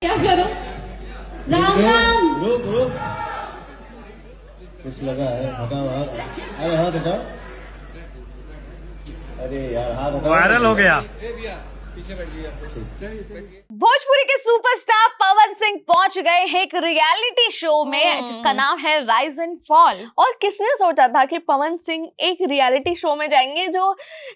क्या करो? राम राम। रुक रुक, कुछ लगा है, हटाओ हाथ। अरे हाथ हटाओ, अरे यार हाथ हटाओ। वायरल हो गया। भोजपुरी के सुपरस्टार पवन सिंह पहुंच गए हैं एक रियलिटी शो में जिसका नाम है राइज एंड फॉल। और किसने सोचा था कि पवन सिंह एक रियलिटी शो में जाएंगे जो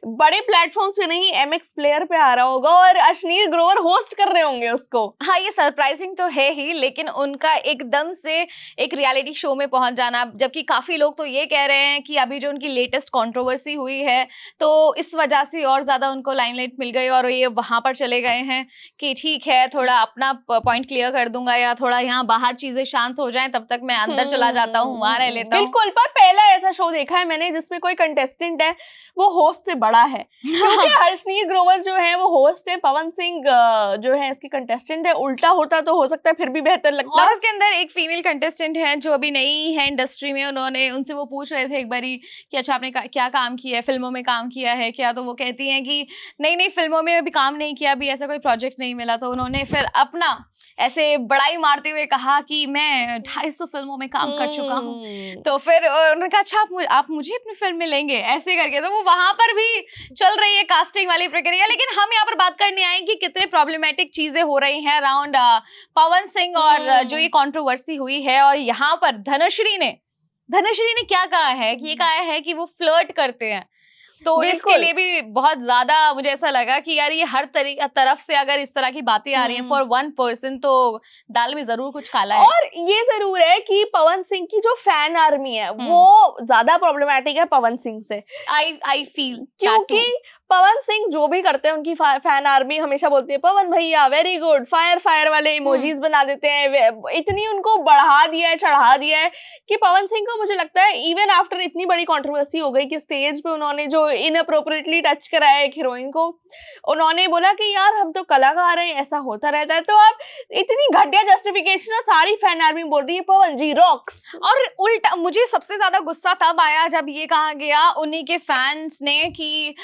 बड़े प्लेटफॉर्म्स पे नहीं एमएक्स प्लेयर पे आ रहा होगा और अश्नीर ग्रोवर होस्ट कर रहे होंगे उसको। हाँ, ये सरप्राइजिंग तो है ही, लेकिन उनका एकदम से एक रियलिटी शो में पहुंच जाना, जबकि काफी लोग तो ये कह रहे हैं कि अभी जो उनकी लेटेस्ट कंट्रोवर्सी हुई है तो इस वजह से और ज्यादा उनको लाइमलाइट मिल गई और ये वहां पर चले गए हैं कि ठीक है थोड़ा अपना पॉइंट क्लियर कर दूंगा या थोड़ा यहाँ बाहर चीजें शांत हो जाएं तब तक मैं अंदर चला जाता हूँ, वहां रह लेता हूँ। बिल्कुल, पर पहला ऐसा शो देखा है मैंने जिसमें कोई कंटेस्टेंट है वो होस्ट से बड़ा है, क्योंकि हर्षनीर ग्रोवर जो है वो होस्ट है, पवन सिंह जो है इसकी कंटेस्टेंट है। उल्टा होता तो हो सकता है फिर भी बेहतर लगता। और उसके अंदर एक फीमेल कंटेस्टेंट है जो अभी नई है इंडस्ट्री में, उनसे वो पूछ रहे थे एक बारी कि अच्छा आपने क्या काम किया है, फिल्मों में काम किया है क्या, तो वो कहती हैं कि नहीं फिल्मों में अभी काम नहीं किया, अभी ऐसा कोई प्रोजेक्ट नहीं मिला। तो उन्होंने फिर अपना ऐसे बड़ाई मारते हुए कहा कि मैं 250 फिल्मों में काम कर चुका हूँ। तो फिर उन्होंने कहा अच्छा आप मुझे अपनी फिल्म में लेंगे, ऐसे करके। तो वो वहां पर भी चल रही है कास्टिंग वाली प्रक्रिया। लेकिन हम यहाँ पर बात करने आए कि कितने प्रॉब्लमेटिक चीजें हो रही हैं अराउंड पवन सिंह और जो ये कंट्रोवर्सी हुई है। और यहाँ पर धनुश्री ने क्या कहा है कि ये कहा है कि वो फ्लर्ट करते हैं। तो इसके लिए भी बहुत ज्यादा मुझे ऐसा लगा कि यार ये हर तरफ से अगर इस तरह की बातें आ रही हैं फॉर वन पर्सन तो दाल में जरूर कुछ काला है। और ये जरूर है कि पवन सिंह की जो फैन आर्मी है वो ज्यादा प्रॉब्लमैटिक है पवन सिंह से। आई फील, क्योंकि पवन सिंह जो भी करते हैं उनकी फैन आर्मी हमेशा बोलती है पवन भैया वेरी गुड, फायर वाले इमोजीज बना देते हैं। इतनी उनको बढ़ा दिया है, चढ़ा दिया है कि पवन सिंह को मुझे लगता है इवन आफ्टर इतनी बड़ी कंट्रोवर्सी हो गई कि स्टेज पे उन्होंने जो इनअप्रोप्रिएटली टच कराया एक हीरोइन को, उन्होंने बोला कि यार हम तो कलाकार हैं, ऐसा होता रहता है। तो अब इतनी घटिया जस्टिफिकेशन और सारी फैन आर्मी बोल रही है पवन जी रॉक्स। और उल्टा मुझे सबसे ज्यादा गुस्सा तब आया जब ये कहा गया उन्हीं के फैंस ने कि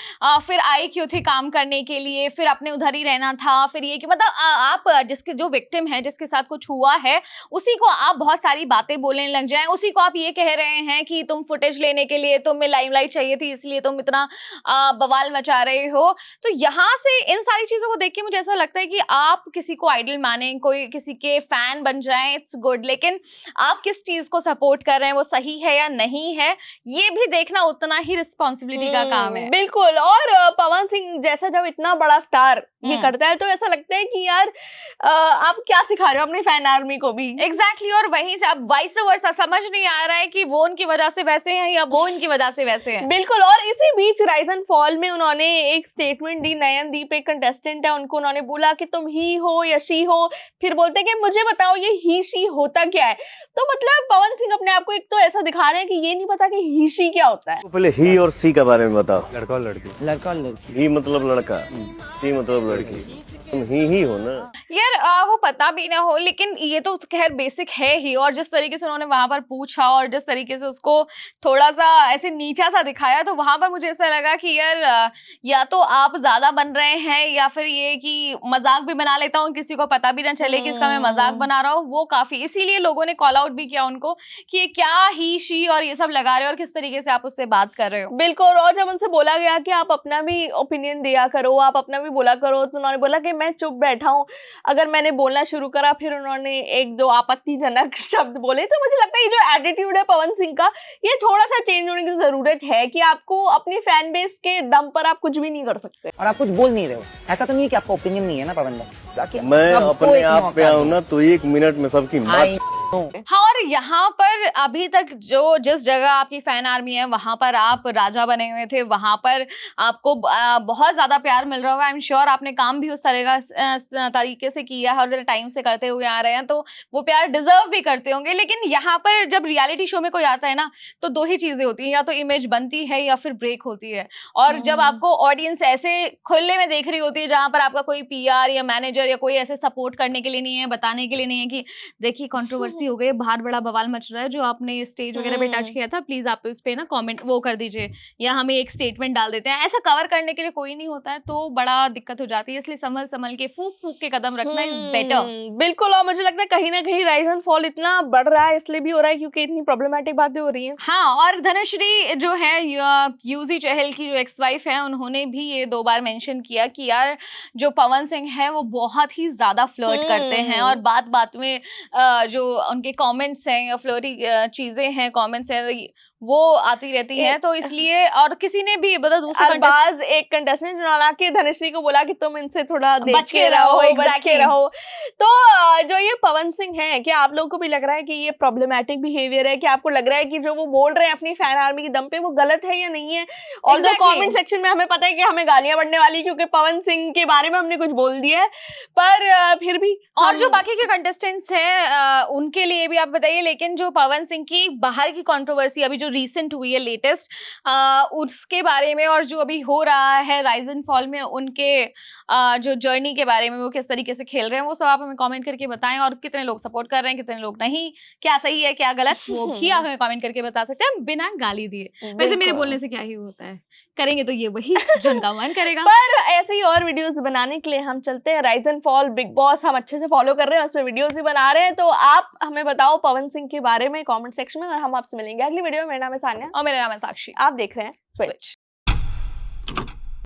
फिर आई क्यों थे काम करने के लिए, फिर अपने उधर ही रहना था, फिर ये कि मतलब आप जिसके जो विक्टिम है जिसके साथ कुछ हुआ है उसी को आप बहुत सारी बातें बोलने लग जाएं, उसी को आप ये कह रहे हैं कि तुम फुटेज लेने के लिए तुम्हें लाइमलाइट चाहिए थी इसलिए तुम इतना बवाल मचा रहे हो। तो यहाँ से इन सारी चीजों को देख के मुझे ऐसा लगता है कि आप किसी को आइडल माने, कोई किसी के फैन बन जाएं, इट्स गुड, लेकिन आप किस चीज को सपोर्ट कर रहे हैं वो सही है या नहीं है ये भी देखना उतना ही रिस्पॉन्सिबिलिटी का काम है। बिल्कुल। और पवन सिंह जैसा जब इतना बड़ा स्टार ये करता है तो ऐसा लगता है कि यार आप क्या सिखा रहे हो अपने फैन आर्मी को भी। एग्जैक्टली और वहीं से अब वाइस वर्सा समझ नहीं आ रहा है कि वो उनकी वजह से वैसे हैं या वो उनकी वजह से वैसे हैं। बिल्कुल। और इसी बीच राइज एंड फॉल में उन्होंने एक स्टेटमेंट दी, नयनदीप एक कंटेस्टेंट है, उनको उन्होंने बोला कि तुम ही हो या शी हो, फिर बोलते कि मुझे बताओ ये ही शी होता क्या है। तो मतलब पवन सिंह अपने आप को एक तो ऐसा दिखा रहे हैं कि ये नहीं पता कि ही शी क्या होता है। पहले ही और सी के बारे में बताओ। लड़का और लड़की, ही मतलब लड़का, सी मतलब लड़की, तुम ही हो ना यार। वो पता भी ना हो लेकिन ये तो खैर बेसिक है ही। और जिस तरीके से उन्होंने वहां पर पूछा और जिस तरीके से उसको थोड़ा सा ऐसे नीचा सा दिखाया तो वहां पर मुझे ऐसा लगा कि यार या तो आप ज्यादा बन रहे हैं या फिर ये कि मजाक भी बना लेता हूँ, किसी को पता भी ना चले कि इसका मैं मजाक बना रहा हूँ, वो काफी। इसीलिए लोगों ने कॉल आउट भी किया उनको कि ये क्या ही शी और ये सब लगा रहे हो और किस तरीके से आप उससे बात कर रहे हो। बिल्कुल। और जब उनसे बोला गया कि आप अपना भी ओपिनियन दिया करो, आप अपना भी बोला करो, तो उन्होंने बोला कि मैं चुप बैठा हूँ, अगर मैंने बोलना शुरू करा फिर उन्होंने एक दो आपत्तिजनक शब्द बोले। तो मुझे लगता है ये जो एटीट्यूड है पवन सिंह का ये थोड़ा सा चेंज होने की जरूरत है कि आपको अपनी फैन बेस के दम पर आप कुछ भी नहीं कर सकते और आप कुछ बोल नहीं रहे हो। ऐसा तो नहीं है कि आपका ओपिनियन नहीं है ना पवन भाई, मैं अपने आप पे आऊँ ना तो 1 मिनट में सबकी बात। हाँ, और यहाँ पर अभी तक जो जिस जगह आपकी फैन आर्मी है वहां पर आप राजा बने हुए थे, वहां पर आपको बहुत ज्यादा प्यार मिल रहा होगा। आई एम श्योर आपने काम भी उस तरह का तरीके से किया है और टाइम से करते हुए आ रहे हैं तो वो प्यार डिजर्व भी करते होंगे। लेकिन यहाँ पर जब रियलिटी शो में कोई आता है ना तो 2 ही चीजें होती हैं, या तो इमेज बनती है या फिर ब्रेक होती है। और जब आपको ऑडियंस ऐसे खुले में देख रही होती है जहां पर आपका कोई PR या मैनेजर या कोई ऐसे सपोर्ट करने के लिए नहीं है, बताने के लिए नहीं है कि देखिए कंट्रोवर्सी कंट्रोवर्सी हो गई है, बाहर बड़ा बवाल मच रहा है, जो आपने स्टेज वगैरह पे टच किया था, प्लीज आप इस पे ना कमेंट वो कर दीजिए या हमें एक स्टेटमेंट डाल देते हैं। ऐसा कवर करने के लिए कोई नहीं होता है तो बड़ा दिक्कत हो जाती है, इसलिए संभल संभल के फूक फूक के कदम रखना इज बेटर। बिल्कुल। और मुझे लगता है कहीं ना कहीं राइज एंड फॉल इतना बढ़ रहा है, इसलिए भी हो रहा है क्योंकि इतनी प्रॉब्लमेटिक बातें हो रही हैं। हाँ, और धनश्री जो है यूजी चहल की जो एक्स वाइफ है, उन्होंने भी ये 2 बार मेंशन किया कि यार जो पवन सिंह है वो बहुत ही ज्यादा फ्लर्ट करते हैं और बात बात में जो उनके कमेंट्स हैं या फ्लोरी चीजें हैं, कमेंट्स हैं, वो आती रहती हैं। तो इसलिए और किसी ने भी मतलब दूसरा अरबाज एक कंटेस्टेंट ने के धनश्री को बोला कि तुम इनसे थोड़ा बच के रहो, बच के रहो। तो जो ये पवन सिंह है, क्या आप लोगों को भी लग रहा है कि ये प्रॉब्लमैटिक बिहेवियर है? कि आपको लग रहा है कि जो वो बोल रहे हैं अपनी फैन आर्मी के दम पे वो गलत है या नहीं है? और जो कमेंट सेक्शन में हमें पता है कि हमें गालियां बढ़ने वाली क्योंकि पवन सिंह के बारे में हमने कुछ बोल दिया है, पर फिर भी और जो बाकी के कंटेस्टेंट्स हैं उनके लिए भी आप बताइए। लेकिन जो पवन सिंह की बाहर की कंट्रोवर्सी अभी जो रिसेंट हुई है लेटेस्ट, उसके बारे में और जो अभी हो रहा है राइज एंड फॉल में उनके जो जर्नी के बारे में, वो किस तरीके से खेल रहे हैं, वो सब आप हमें कमेंट करके बताएं। और कितने लोग सपोर्ट कर रहे हैं, कितने लोग नहीं, क्या सही है क्या गलत, वो भी आप हमें कमेंट करके बता सकते हैं बिना गाली दिए। वैसे मेरे बोलने से क्या ही होता है, करेंगे तो ये वही जो उनका मन करेगा। पर ऐसे ही और वीडियोस बनाने के लिए हम चलते हैं rise and fall big boss, हम अच्छे से फॉलो कर रहे हैं, उसमें वीडियोस भी बना रहे हैं। तो आप हमें बताओ पवन सिंह के बारे में कमेंट सेक्शन में, और हम आपसे मिलेंगे अगली वीडियो में। मेरा नाम है सान्या और मेरा नाम है साक्षी। आप देख रहे हैं स्विच।